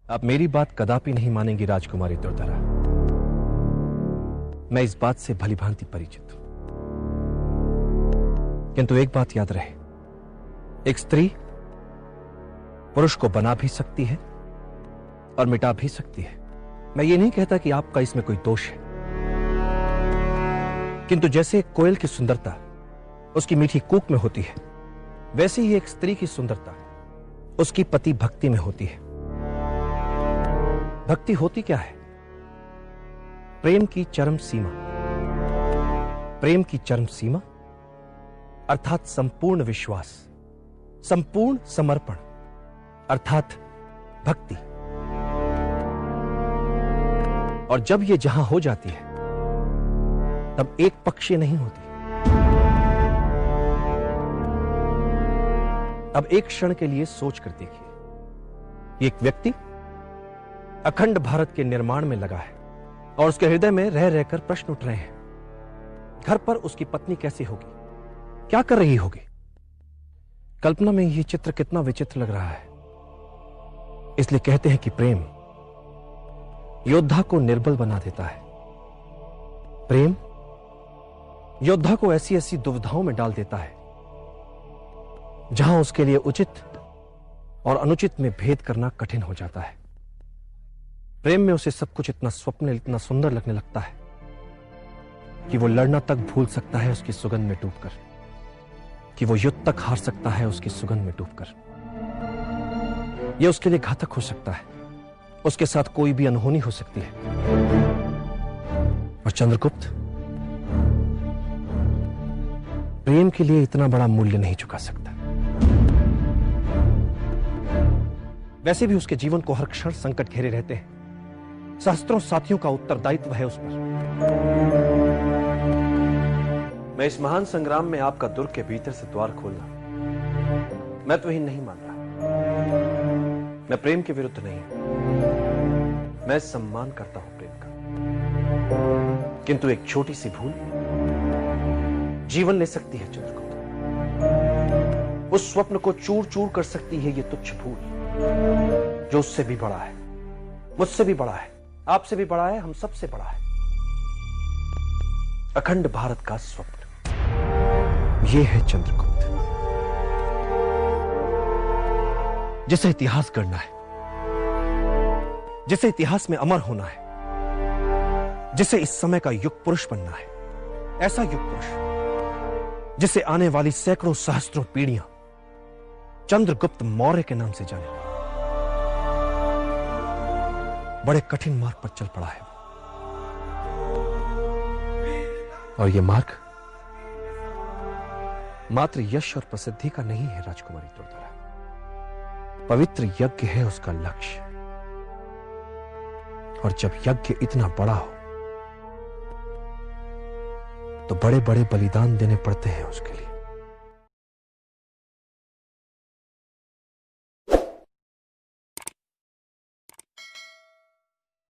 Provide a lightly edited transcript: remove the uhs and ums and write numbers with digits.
आप मेरी बात कदापि नहीं मानेंगी राजकुमारी दुर्धरा। मैं इस बात से भलीभांति परिचित हूं, किंतु एक बात याद रहे, एक स्त्री पुरुष को बना भी सकती है और मिटा भी सकती है। मैं ये नहीं कहता कि आपका इसमें कोई दोष है, किंतु जैसे एक कोयल की सुंदरता उसकी मीठी कूक में होती है, वैसे ही एक स्त्री की सुंदरता उसकी पति भक्ति में होती है। भक्ति होती क्या है? प्रेम की चरम सीमा। प्रेम की चरम सीमा अर्थात संपूर्ण विश्वास, संपूर्ण समर्पण अर्थात भक्ति। और जब यह जहां हो जाती है तब एक पक्षीय नहीं होती। अब एक क्षण के लिए सोच कर देखिए, एक व्यक्ति अखंड भारत के निर्माण में लगा है और उसके हृदय में रह रहकर प्रश्न उठ रहे हैं, घर पर उसकी पत्नी कैसी होगी, क्या कर रही होगी। कल्पना में यह चित्र कितना विचित्र लग रहा है। इसलिए कहते हैं कि प्रेम योद्धा को निर्बल बना देता है। प्रेम योद्धा को ऐसी ऐसी दुविधाओं में डाल देता है जहां उसके लिए उचित और अनुचित में भेद करना कठिन हो जाता है। प्रेम में उसे सब कुछ इतना स्वप्न, इतना सुंदर लगने लगता है कि वो लड़ना तक भूल सकता है उसकी सुगंध में डूबकर, कि वो युद्ध तक हार सकता है उसकी सुगंध में डूबकर। यह उसके लिए घातक हो सकता है, उसके साथ कोई भी अनहोनी हो सकती है। और चंद्रगुप्त प्रेम के लिए इतना बड़ा मूल्य नहीं चुका सकता। वैसे भी उसके जीवन को हर क्षण संकट घेरे रहते हैं, सहस्त्रों साथियों का उत्तरदायित्व है उस पर। मैं इस महान संग्राम में आपका दुर्ग के भीतर से द्वार खोलना महत्वहीन नहीं मानता। मैं प्रेम के विरुद्ध नहीं हूं, मैं सम्मान करता हूं प्रेम का, किंतु एक छोटी सी भूल जीवन ले सकती है चंद्रगुप्त। उस स्वप्न को चूर चूर कर सकती है ये तुच्छ भूल, जो उससे भी बड़ा है, मुझसे भी बड़ा है, आपसे भी बड़ा है, हम सबसे बड़ा है। अखंड भारत का स्वप्न ये है चंद्रगुप्त, जिसे इतिहास गढ़ना है, जिसे इतिहास में अमर होना है, जिसे इस समय का युग पुरुष बनना है। ऐसा युग पुरुष जिसे आने वाली सैकड़ों सहस्त्रों पीढ़ियां चंद्रगुप्त मौर्य के नाम से जाने। बड़े कठिन मार्ग पर चल पड़ा है और यह मार्ग मात्र यश और प्रसिद्धि का नहीं है राजकुमारी दुर्धरा। पवित्र यज्ञ है उसका लक्ष्य, और जब यज्ञ इतना बड़ा हो तो बड़े बड़े बलिदान देने पड़ते हैं उसके लिए।